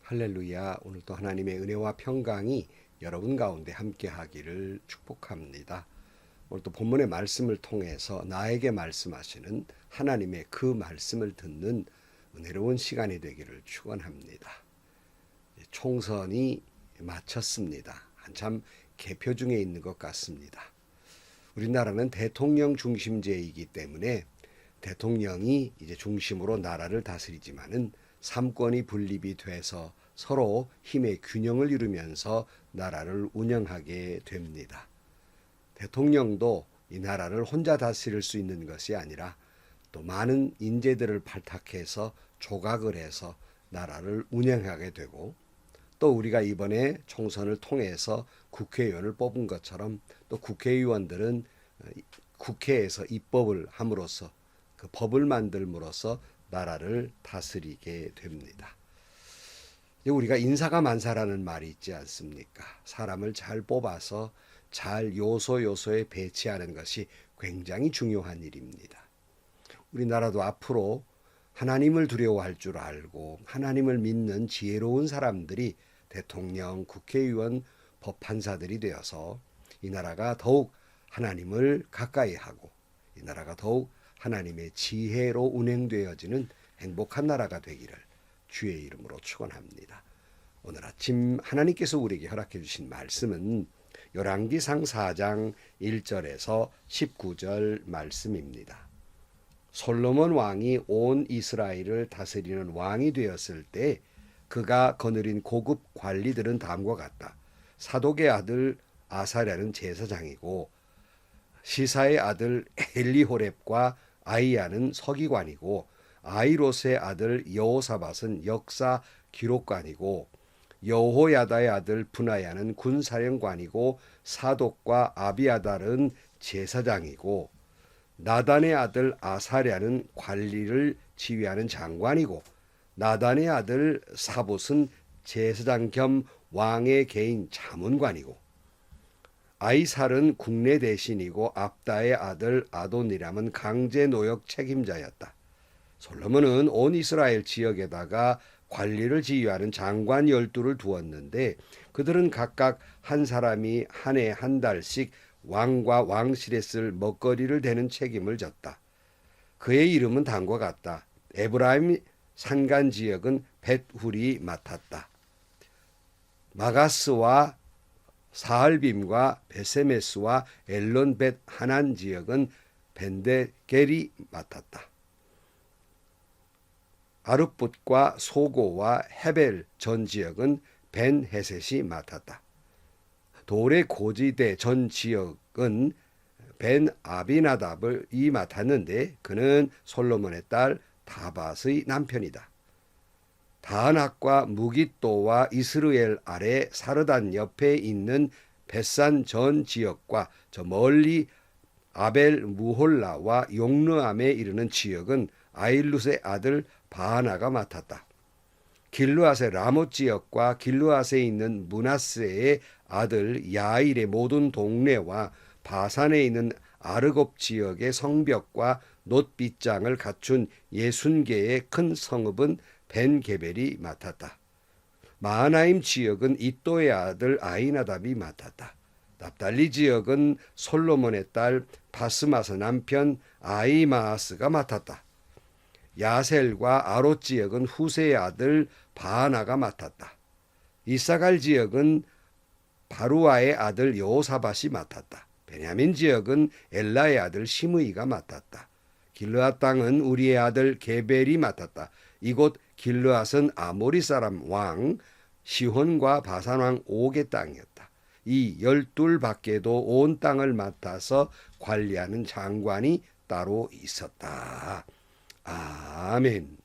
할렐루야. 오늘도 하나님의 은혜와 평강이 여러분 가운데 함께 하기를 축복합니다. 오늘도 본문의 말씀을 통해서 나에게 말씀하시는 하나님의 그 말씀을 듣는 은혜로운 시간이 되기를 축원합니다. 총선이 마쳤습니다. 한참 개표 중에 있는 것 같습니다. 우리나라는 대통령 중심제이기 때문에 대통령이 이제 중심으로 나라를 다스리지만은 삼권이 분립이 돼서 서로 힘의 균형을 이루면서 나라를 운영하게 됩니다. 대통령도 이 나라를 혼자 다스릴 수 있는 것이 아니라 또 많은 인재들을 발탁해서 조각을 해서 나라를 운영하게 되고, 또 우리가 이번에 총선을 통해서 국회의원을 뽑은 것처럼 또 국회의원들은 국회에서 입법을 함으로써 그 법을 만들므로써 나라를 다스리게 됩니다. 우리가 인사가 만사라는 말이 있지 않습니까? 사람을 잘 뽑아서 잘 요소요소에 배치하는 것이 굉장히 중요한 일입니다. 우리나라도 앞으로 하나님을 두려워할 줄 알고 하나님을 믿는 지혜로운 사람들이 대통령, 국회의원, 법판사들이 되어서 이 나라가 더욱 하나님을 가까이 하고 이 나라가 더욱 하나님의 지혜로 운행되어지는 행복한 나라가 되기를 주의 이름으로 축원합니다. 오늘 아침 하나님께서 우리에게 허락해 주신 말씀은 열왕기상 4장 1절에서 19절 말씀입니다. 솔로몬 왕이 온 이스라엘을 다스리는 왕이 되었을 때 그가 거느린 고급 관리들은 다음과 같다. 사독의 아들 아사랴는 제사장이고 시사의 아들 엘리호렙과 아이야는 서기관이고 아이롯의 아들 여호사밧은 역사 기록관이고 여호야다의 아들 분하야는 군사령관이고 사독과 아비아달은 제사장이고 나단의 아들 아사랴는 관리를 지휘하는 장관이고 나단의 아들 사봇은 제사장 겸 왕의 개인 자문관이고 아이살은 국내 대신이고 압다의 아들 아도니람은 강제 노역 책임자였다. 솔로몬은 온 이스라엘 지역에다가 관리를 지휘하는 장관 12를 두었는데 그들은 각각 한 사람이 한 해 한 달씩 왕과 왕실에 쓸 먹거리를 대는 책임을 졌다. 그의 이름은 다음과 같다. 에브라임 산간 지역은 벳훌이 맡았다. 마가스와 사할빔과 베세메스와 엘론 벳 하난 지역은 벤데겔이 맡았다. 아르붓과 소고와 헤벨 전 지역은 벤 헤셋이 맡았다. 돌의 고지대 전 지역은 벤 아비나답이 맡았는데 그는 솔로몬의 딸 다밧의 남편이다. 다낙과 무깃도와 이스르엘 아래 사르단 옆에 있는 벳산 전 지역과 저 멀리 아벨 무홀라와 용르암에 이르는 지역은 아일룻의 아들 바하나가 맡았다. 길르앗의 라못 지역과 길르앗에 있는 므낫세의 아들 야일의 모든 동네와 바산에 있는 아르곱 지역의 성벽과 놋빗장을 갖춘 60개의 큰 성읍은 벤게벨이 맡았다. 마하나임 지역은 이또의 아들 아히나답이 맡았다. 납달리 지역은 솔로몬의 딸 바스마스 남편 아히마아스가 맡았다. 야셀과 아롯 지역은 후세의 아들 바하나가 맡았다. 이사갈 지역은 바루아의 아들 여호사밧이 맡았다. 베냐민 지역은 엘라의 아들 시므이가 맡았다. 길르앗 땅은 우리의 아들 게벨이 맡았다. 이곳 길르앗은 아모리 사람 왕 시혼과 바산 왕 옥의 땅이었다. 이 12 밖에도 온 땅을 맡아서 관리하는 장관이 따로 있었다. 아멘.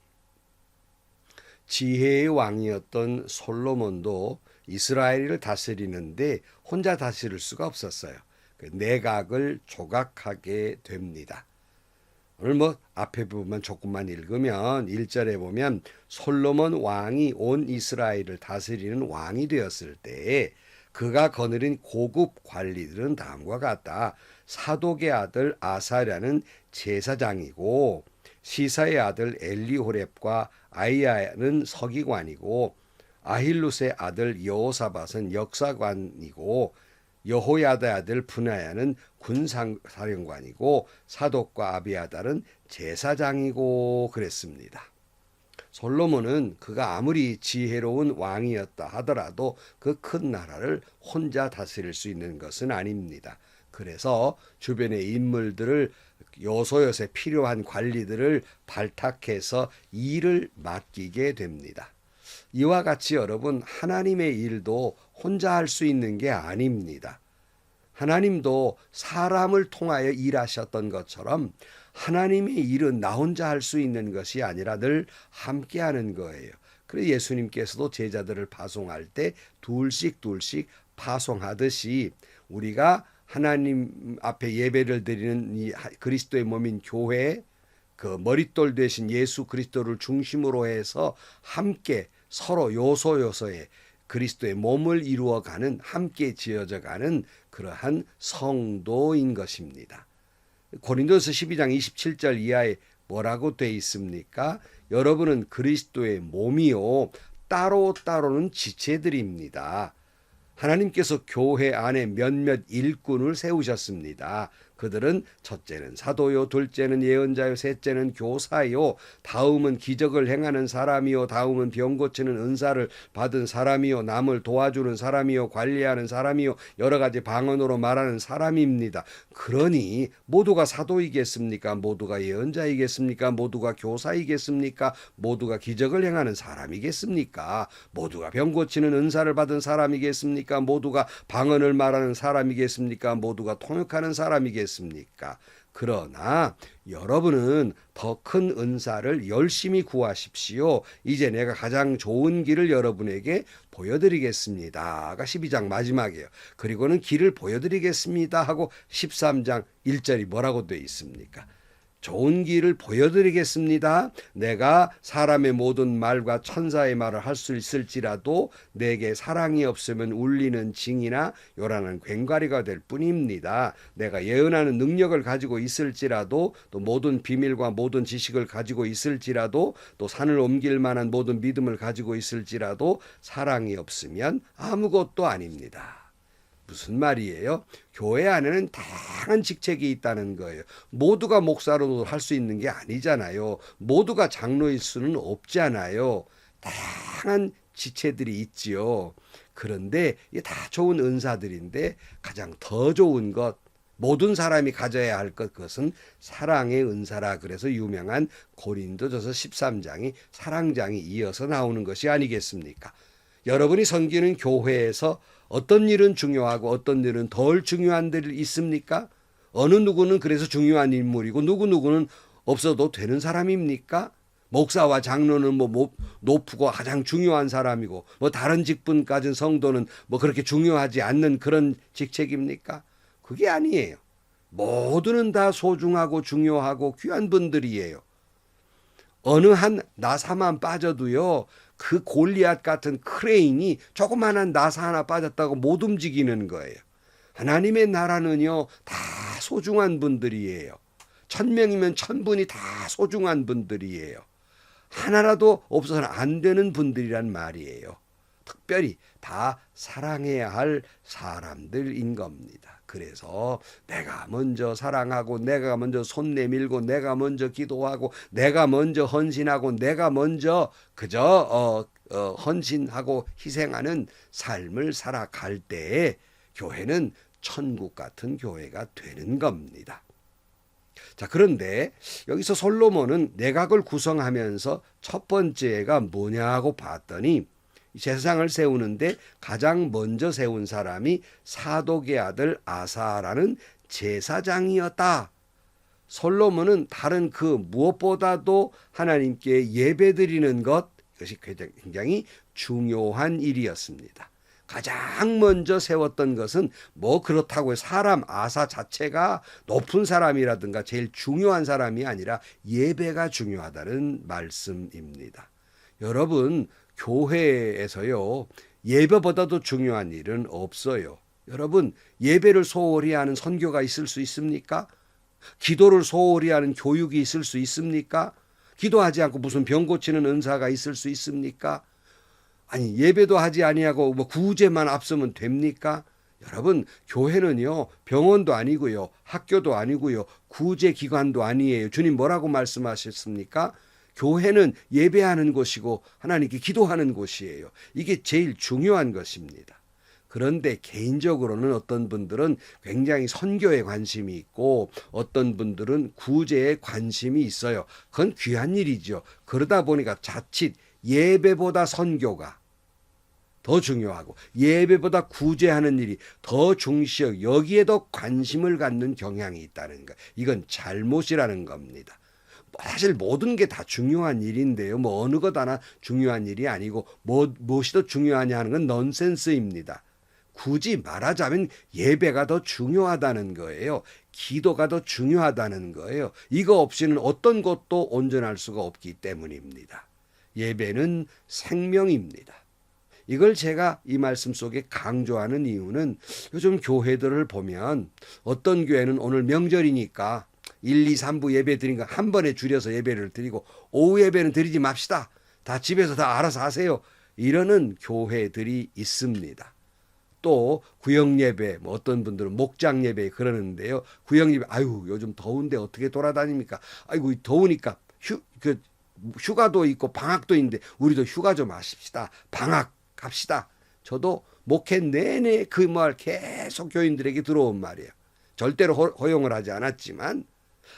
지혜의 왕이었던 솔로몬도 이스라엘을 다스리는데 혼자 다스릴 수가 없었어요. 내각을 조각하게 됩니다. 오늘 앞에 부분만 조금만 읽으면 1절에 보면 솔로몬 왕이 온 이스라엘을 다스리는 왕이 되었을 때 그가 거느린 고급 관리들은 다음과 같다. 사독의 아들 아사랴는 제사장이고 시사의 아들 엘리호렙과 아이야는 서기관이고 아힐루스의 아들 여호사밧은 역사관이고 여호야다의 아들 브나야는 군사령관이고 사독과 아비아달은 제사장이고 그랬습니다. 솔로몬은 그가 아무리 지혜로운 왕이었다 하더라도 그 큰 나라를 혼자 다스릴 수 있는 것은 아닙니다. 그래서 주변의 인물들을 요소요새 필요한 관리들을 발탁해서 일을 맡기게 됩니다. 이와 같이 여러분, 하나님의 일도 혼자 할 수 있는 게 아닙니다. 하나님도 사람을 통하여 일하셨던 것처럼 하나님의 일은 나 혼자 할 수 있는 것이 아니라 늘 함께하는 거예요. 그래서 예수님께서도 제자들을 파송할 때 둘씩 파송하듯이 우리가 하나님 앞에 예배를 드리는 이 그리스도의 몸인 교회, 그 머릿돌 되신 예수 그리스도를 중심으로 해서 함께 서로 요소요소에 그리스도의 몸을 이루어가는, 함께 지어져가는 그러한 성도인 것입니다. 고린도서 12장 27절 이하에 뭐라고 돼 있습니까? 여러분은 그리스도의 몸이요 따로따로는 지체들입니다. 하나님께서 교회 안에 몇몇 일꾼을 세우셨습니다. 그들은 첫째는 사도요, 둘째는 예언자요, 셋째는 교사요, 다음은 기적을 행하는 사람이요, 다음은 병 고치는 은사를 받은 사람이요, 남을 도와주는 사람이요, 관리하는 사람이요, 여러 가지 방언으로 말하는 사람입니다. 그러니 모두가 사도이겠습니까? 모두가 예언자이겠습니까? 모두가 교사이겠습니까? 모두가 기적을 행하는 사람이겠습니까? 모두가 병 고치는 은사를 받은 사람이겠습니까? 모두가 방언을 말하는 사람이겠습니까? 모두가 통역하는 사람이겠습니까? 그러나 여러분은 더 큰 은사를 열심히 구하십시오. 이제 내가 가장 좋은 길을 여러분에게 보여드리겠습니다가 12장 마지막이에요. 그리고는 길을 보여드리겠습니다 하고 13장 1절이 뭐라고 되어 있습니까? 좋은 길을 보여드리겠습니다. 내가 사람의 모든 말과 천사의 말을 할 수 있을지라도 내게 사랑이 없으면 울리는 징이나 요란한 괭과리가 될 뿐입니다. 내가 예언하는 능력을 가지고 있을지라도, 또 모든 비밀과 모든 지식을 가지고 있을지라도, 또 산을 옮길 만한 모든 믿음을 가지고 있을지라도 사랑이 없으면 아무것도 아닙니다. 무슨 말이에요? 교회 안에는 다양한 직책이 있다는 거예요. 모두가 목사로 할 수 있는 게 아니잖아요. 모두가 장로일 수는 없잖아요. 다양한 지체들이 있지요. 그런데 이게 다 좋은 은사들인데 가장 더 좋은 것, 모든 사람이 가져야 할 것, 그것은 사랑의 은사라 그래서 유명한 고린도전서 13장이 사랑장이 이어서 나오는 것이 아니겠습니까? 여러분이 섬기는 교회에서 어떤 일은 중요하고 어떤 일은 덜 중요한 일이 있습니까? 어느 누구는 그래서 중요한 인물이고 누구는 없어도 되는 사람입니까? 목사와 장로는 뭐 높고 가장 중요한 사람이고 뭐 다른 직분 가진 성도는 뭐 그렇게 중요하지 않는 그런 직책입니까? 그게 아니에요. 모두는 다 소중하고 중요하고 귀한 분들이에요. 어느 한 나사만 빠져도요, 그 골리앗 같은 크레인이 조그마한 나사 하나 빠졌다고 못 움직이는 거예요. 하나님의 나라는요, 다 소중한 분들이에요. 1000명이면 1000분이 다 소중한 분들이에요. 하나라도 없어서는 안 되는 분들이란 말이에요. 특별히 다 사랑해야 할 사람들인 겁니다. 그래서 내가 먼저 사랑하고, 내가 먼저 손 내밀고, 내가 먼저 기도하고, 내가 먼저 헌신하고, 내가 먼저 그저 헌신하고 희생하는 삶을 살아갈 때에 교회는 천국 같은 교회가 되는 겁니다. 자, 그런데 여기서 솔로몬은 내각을 구성하면서 첫 번째가 뭐냐고 봤더니 제사장을 세우는데 가장 먼저 세운 사람이 사독의 아들 아사라는 제사장이었다. 솔로몬은 다른 그 무엇보다도 하나님께 예배드리는 것, 이것이 굉장히 중요한 일이었습니다. 가장 먼저 세웠던 것은 뭐 그렇다고 사람 아사 자체가 높은 사람이라든가 제일 중요한 사람이 아니라 예배가 중요하다는 말씀입니다. 여러분, 교회에서요, 예배보다도 중요한 일은 없어요. 여러분, 예배를 소홀히 하는 선교가 있을 수 있습니까? 기도를 소홀히 하는 교육이 있을 수 있습니까? 기도하지 않고 무슨 병 고치는 은사가 있을 수 있습니까? 아니 예배도 하지 아니하고 뭐 구제만 앞서면 됩니까? 여러분 교회는요 병원도 아니고요 학교도 아니고요 구제 기관도 아니에요. 주님 뭐라고 말씀하셨습니까? 교회는 예배하는 곳이고 하나님께 기도하는 곳이에요. 이게 제일 중요한 것입니다. 그런데 개인적으로는 어떤 분들은 굉장히 선교에 관심이 있고 어떤 분들은 구제에 관심이 있어요. 그건 귀한 일이죠. 그러다 보니까 자칫 예배보다 선교가 더 중요하고 예배보다 구제하는 일이 더 중시하고 여기에 더 관심을 갖는 경향이 있다는 거. 이건 잘못이라는 겁니다. 사실 모든 게 다 중요한 일인데요. 뭐 어느 것 하나 중요한 일이 아니고 무엇이 더 중요하냐 하는 건 넌센스입니다. 굳이 말하자면 예배가 더 중요하다는 거예요. 기도가 더 중요하다는 거예요. 이거 없이는 어떤 것도 온전할 수가 없기 때문입니다. 예배는 생명입니다. 이걸 제가 이 말씀 속에 강조하는 이유는 요즘 교회들을 보면 어떤 교회는 오늘 명절이니까 1, 2, 3부 예배 드린 거 한 번에 줄여서 예배를 드리고 오후 예배는 드리지 맙시다. 다 집에서 다 알아서 하세요. 이러는 교회들이 있습니다. 또 구역 예배, 뭐 어떤 분들은 목장 예배 그러는데요. 구역 예배, 아유 요즘 더운데 어떻게 돌아다닙니까? 아이고 더우니까 휴가도 있고 방학도 있는데 우리도 휴가 좀 하십시다. 방학 갑시다. 저도 목회 내내 그 말 계속 교인들에게 들어온 말이에요. 절대로 허용을 하지 않았지만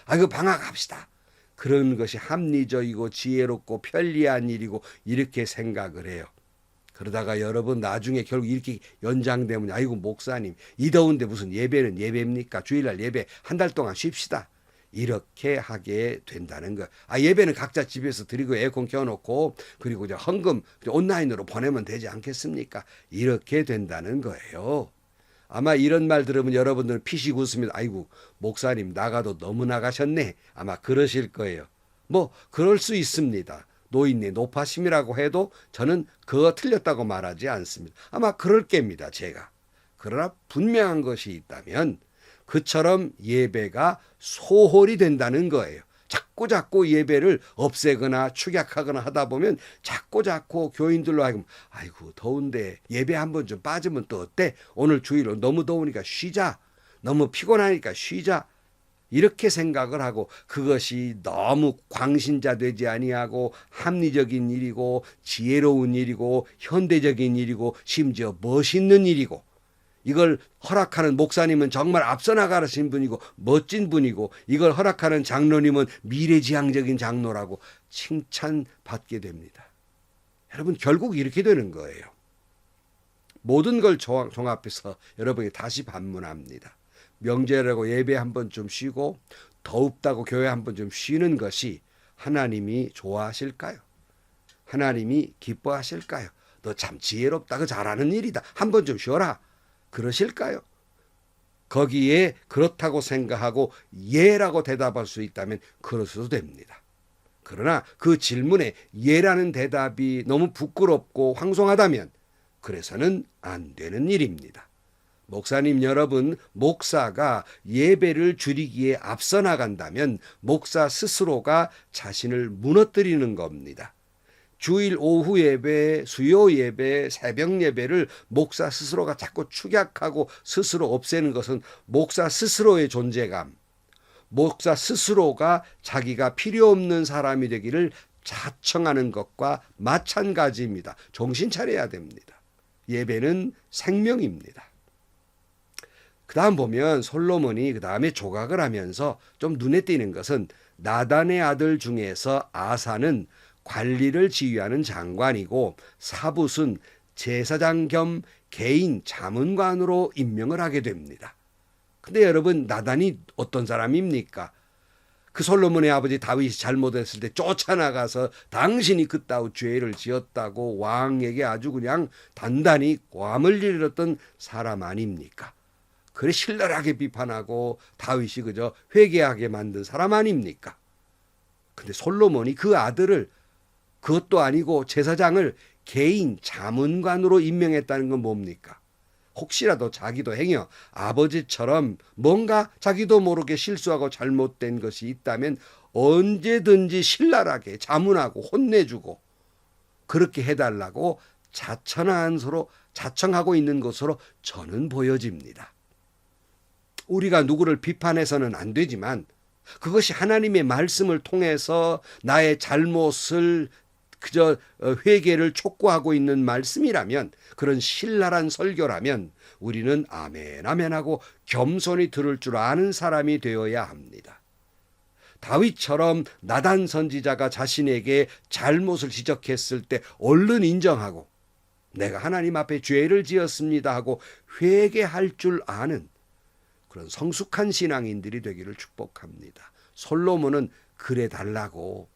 아이고 방학합시다. 그런 것이 합리적이고 지혜롭고 편리한 일이고 이렇게 생각을 해요. 그러다가 여러분 나중에 결국 이렇게 연장되면 아이고 목사님 이 더운데 무슨 예배는 예배입니까? 주일날 예배 한 달 동안 쉽시다. 이렇게 하게 된다는 거. 예배는 각자 집에서 드리고 에어컨 켜놓고 그리고 이제 헌금 온라인으로 보내면 되지 않겠습니까? 이렇게 된다는 거예요. 아마 이런 말 들으면 여러분들은 피식 웃습니다. 아이고 목사님 나가도 너무 나가셨네. 아마 그러실 거예요. 뭐 그럴 수 있습니다. 노인네 노파심이라고 해도 저는 그거 틀렸다고 말하지 않습니다. 아마 그럴 겁니다. 제가. 그러나 분명한 것이 있다면 그처럼 예배가 소홀히 된다는 거예요. 자꾸 예배를 없애거나 축약하거나 하다 보면 자꾸 교인들로 하여금 아이고 더운데 예배 한번 좀 빠지면 또 어때? 오늘 주일로 너무 더우니까 쉬자. 너무 피곤하니까 쉬자. 이렇게 생각을 하고 그것이 너무 광신자 되지 아니하고 합리적인 일이고 지혜로운 일이고 현대적인 일이고 심지어 멋있는 일이고 이걸 허락하는 목사님은 정말 앞서 나가신 분이고 멋진 분이고 이걸 허락하는 장로님은 미래지향적인 장로라고 칭찬받게 됩니다. 여러분 결국 이렇게 되는 거예요. 모든 걸 종합해서 여러분이 다시 반문합니다. 명절이라고 예배 한번 좀 쉬고 덥다고 교회 한번 좀 쉬는 것이 하나님이 좋아하실까요? 하나님이 기뻐하실까요? 너 참 지혜롭다. 그 잘하는 일이다. 한번 좀 쉬어라. 그러실까요? 거기에 그렇다고 생각하고 예라고 대답할 수 있다면 그러셔도 됩니다. 그러나 그 질문에 예라는 대답이 너무 부끄럽고 황송하다면 그래서는 안 되는 일입니다. 목사님 여러분, 목사가 예배를 줄이기에 앞서 나간다면 목사 스스로가 자신을 무너뜨리는 겁니다. 주일 오후 예배, 수요 예배, 새벽 예배를 목사 스스로가 자꾸 축약하고 스스로 없애는 것은 목사 스스로의 존재감, 목사 스스로가 자기가 필요 없는 사람이 되기를 자청하는 것과 마찬가지입니다. 정신 차려야 됩니다. 예배는 생명입니다. 그 다음 보면 솔로몬이 그 다음에 조각을 하면서 좀 눈에 띄는 것은 나단의 아들 중에서 아사는 관리를 지휘하는 장관이고 사붓은 제사장 겸 개인 자문관으로 임명을 하게 됩니다. 근데 여러분 나단이 어떤 사람입니까? 그 솔로몬의 아버지 다윗이 잘못했을 때 쫓아나가서 당신이 그따위 죄를 지었다고 왕에게 아주 그냥 단단히 꽐을 일렀던 사람 아닙니까? 그래 신랄하게 비판하고 다윗이 그저 회개하게 만든 사람 아닙니까? 근데 솔로몬이 그 아들을 그것도 아니고 제사장을 개인 자문관으로 임명했다는 건 뭡니까? 혹시라도 자기도 행여 아버지처럼 뭔가 자기도 모르게 실수하고 잘못된 것이 있다면 언제든지 신랄하게 자문하고 혼내주고 그렇게 해달라고 자청하고 있는 것으로 저는 보여집니다. 우리가 누구를 비판해서는 안 되지만 그것이 하나님의 말씀을 통해서 나의 잘못을 그저 회개를 촉구하고 있는 말씀이라면, 그런 신랄한 설교라면 우리는 아멘 아멘 하고 겸손히 들을 줄 아는 사람이 되어야 합니다. 다윗처럼 나단 선지자가 자신에게 잘못을 지적했을 때 얼른 인정하고 내가 하나님 앞에 죄를 지었습니다 하고 회개할 줄 아는 그런 성숙한 신앙인들이 되기를 축복합니다. 솔로몬은 그래 달라고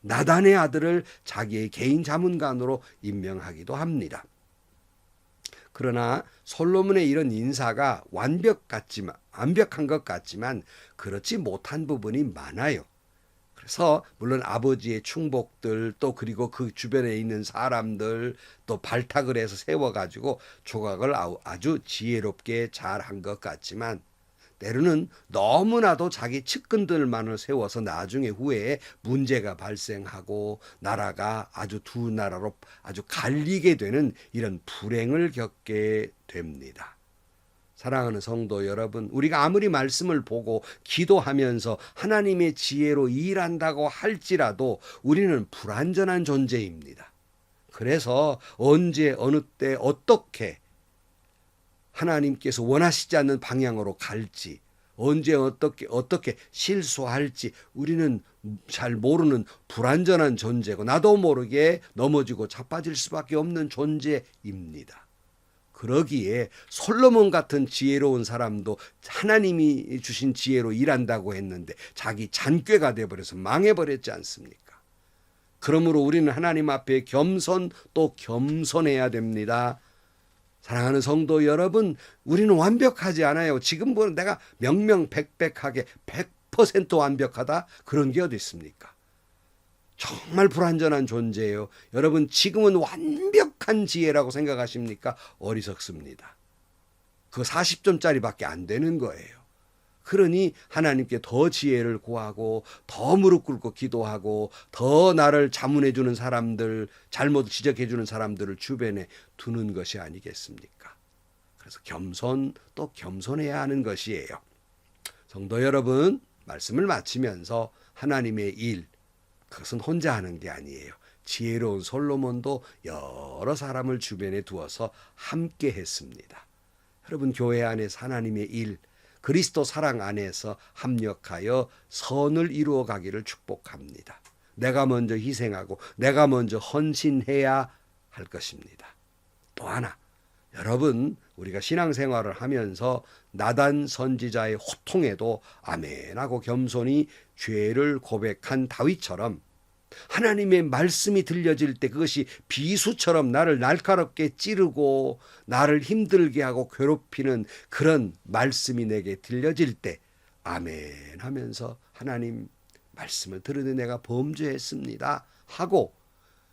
나단의 아들을 자기의 개인 자문관으로 임명하기도 합니다. 그러나 솔로몬의 이런 인사가 완벽한 것 같지만 그렇지 못한 부분이 많아요. 그래서 물론 아버지의 충복들, 또 그리고 그 주변에 있는 사람들 또 발탁을 해서 세워가지고 조각을 아주 지혜롭게 잘한 것 같지만, 때로는 너무나도 자기 측근들만을 세워서 나중에 후에 문제가 발생하고 나라가 아주 두 나라로 아주 갈리게 되는 이런 불행을 겪게 됩니다. 사랑하는 성도 여러분, 우리가 아무리 말씀을 보고 기도하면서 하나님의 지혜로 일한다고 할지라도 우리는 불완전한 존재입니다. 그래서 언제 어느 때 어떻게 하나님께서 원하시지 않는 방향으로 갈지, 언제 어떻게 실수할지 우리는 잘 모르는 불완전한 존재고 나도 모르게 넘어지고 자빠질 수밖에 없는 존재입니다. 그러기에 솔로몬 같은 지혜로운 사람도 하나님이 주신 지혜로 일한다고 했는데 자기 잔꾀가 돼버려서 망해버렸지 않습니까? 그러므로 우리는 하나님 앞에 또 겸손해야 됩니다. 사랑하는 성도 여러분, 우리는 완벽하지 않아요. 지금 보는 내가 명명백백하게 100% 완벽하다? 그런 게 어디 있습니까? 정말 불완전한 존재예요. 여러분, 지금은 완벽한 지혜라고 생각하십니까? 어리석습니다. 그거 40점짜리밖에 안 되는 거예요. 그러니 하나님께 더 지혜를 구하고 더 무릎 꿇고 기도하고 더 나를 자문해 주는 사람들, 잘못을 지적해 주는 사람들을 주변에 두는 것이 아니겠습니까? 그래서 또 겸손해야 하는 것이에요. 성도 여러분, 말씀을 마치면서 하나님의 일, 그것은 혼자 하는 게 아니에요. 지혜로운 솔로몬도 여러 사람을 주변에 두어서 함께 했습니다. 여러분, 교회 안에서 하나님의 일, 그리스도 사랑 안에서 합력하여 선을 이루어 가기를 축복합니다. 내가 먼저 희생하고 내가 먼저 헌신해야 할 것입니다. 또 하나, 여러분, 우리가 신앙생활을 하면서 나단 선지자의 호통에도 아멘하고 겸손히 죄를 고백한 다윗처럼 하나님의 말씀이 들려질 때 그것이 비수처럼 나를 날카롭게 찌르고 나를 힘들게 하고 괴롭히는 그런 말씀이 내게 들려질 때 아멘 하면서 하나님 말씀을 들으니 내가 범죄했습니다 하고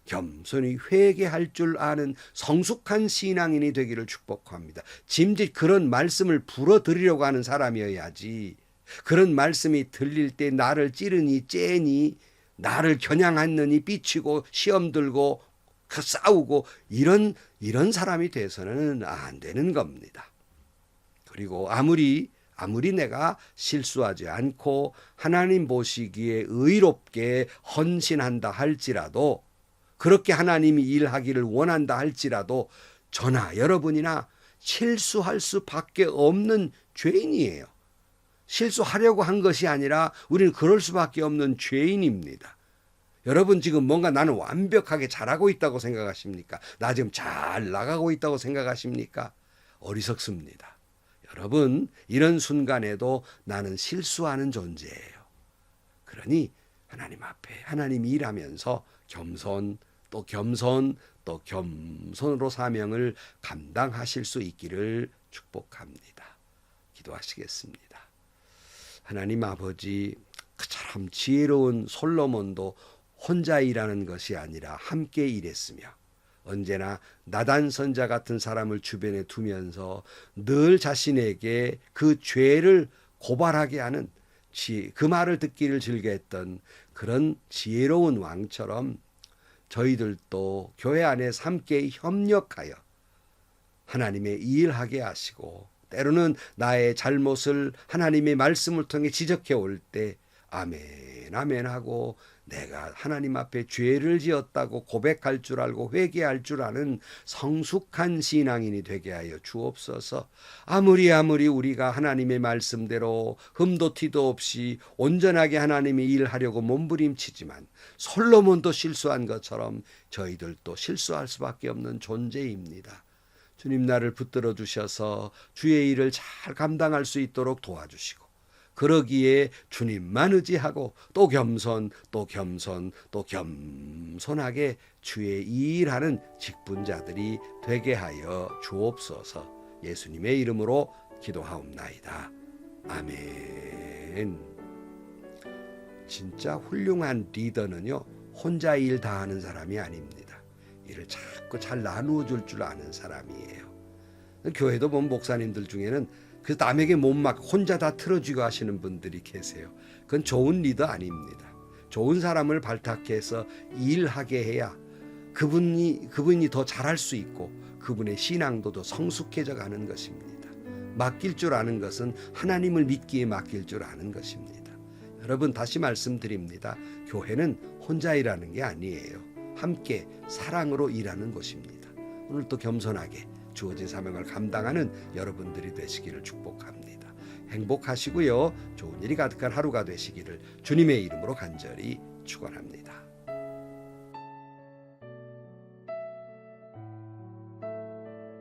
겸손히 회개할 줄 아는 성숙한 신앙인이 되기를 축복합니다. 짐짓 그런 말씀을 불어드리려고 하는 사람이어야지, 그런 말씀이 들릴 때 나를 찌르니 째니 나를 겨냥하느니 삐치고 시험 들고 싸우고 이런 사람이 돼서는 안 되는 겁니다. 그리고 아무리 내가 실수하지 않고 하나님 보시기에 의롭게 헌신한다 할지라도, 그렇게 하나님이 일하기를 원한다 할지라도 저나 여러분이나 실수할 수밖에 없는 죄인이에요. 실수하려고 한 것이 아니라 우리는 그럴 수밖에 없는 죄인입니다. 여러분, 지금 뭔가 나는 완벽하게 잘하고 있다고 생각하십니까? 나 지금 잘 나가고 있다고 생각하십니까? 어리석습니다. 여러분, 이런 순간에도 나는 실수하는 존재예요. 그러니 하나님 앞에 하나님이 일하면서 겸손으로 사명을 감당하실 수 있기를 축복합니다. 기도하시겠습니다. 하나님 아버지, 그처럼 지혜로운 솔로몬도 혼자 일하는 것이 아니라 함께 일했으며 언제나 나단 선자 같은 사람을 주변에 두면서 늘 자신에게 그 죄를 고발하게 하는 그 말을 듣기를 즐겨했던 그런 지혜로운 왕처럼 저희들도 교회 안에서 함께 협력하여 하나님의 일하게 하시고, 때로는 나의 잘못을 하나님의 말씀을 통해 지적해 올 때 아멘 아멘 하고 내가 하나님 앞에 죄를 지었다고 고백할 줄 알고 회개할 줄 아는 성숙한 신앙인이 되게 하여 주옵소서. 아무리 우리가 하나님의 말씀대로 흠도 티도 없이 온전하게 하나님의 일하려고 몸부림치지만 솔로몬도 실수한 것처럼 저희들도 실수할 수밖에 없는 존재입니다. 주님 나를 붙들어 주셔서 주의 일을 잘 감당할 수 있도록 도와주시고, 그러기에 주님만 의지하고 또 겸손하게 주의 일하는 직분자들이 되게 하여 주옵소서. 예수님의 이름으로 기도하옵나이다. 아멘. 진짜 훌륭한 리더는요, 혼자 일 다 하는 사람이 아닙니다. 일을 자꾸 잘 나누어 줄 아는 사람이에요. 교회도 보면 목사님들 중에는 그 남에게 못 막 혼자 다 틀어주고 하시는 분들이 계세요. 그건 좋은 리더 아닙니다. 좋은 사람을 발탁해서 일하게 해야 그분이 더 잘할 수 있고 그분의 신앙도 더 성숙해져 가는 것입니다. 맡길 줄 아는 것은 하나님을 믿기에 맡길 줄 아는 것입니다. 여러분, 다시 말씀드립니다. 교회는 혼자 일하는 게 아니에요. 함께 사랑으로 일하는 곳입니다. 오늘도 겸손하게 주어진 사명을 감당하는 여러분들이 되시기를 축복합니다. 행복하시고요. 좋은 일이 가득한 하루가 되시기를 주님의 이름으로 간절히 축원합니다.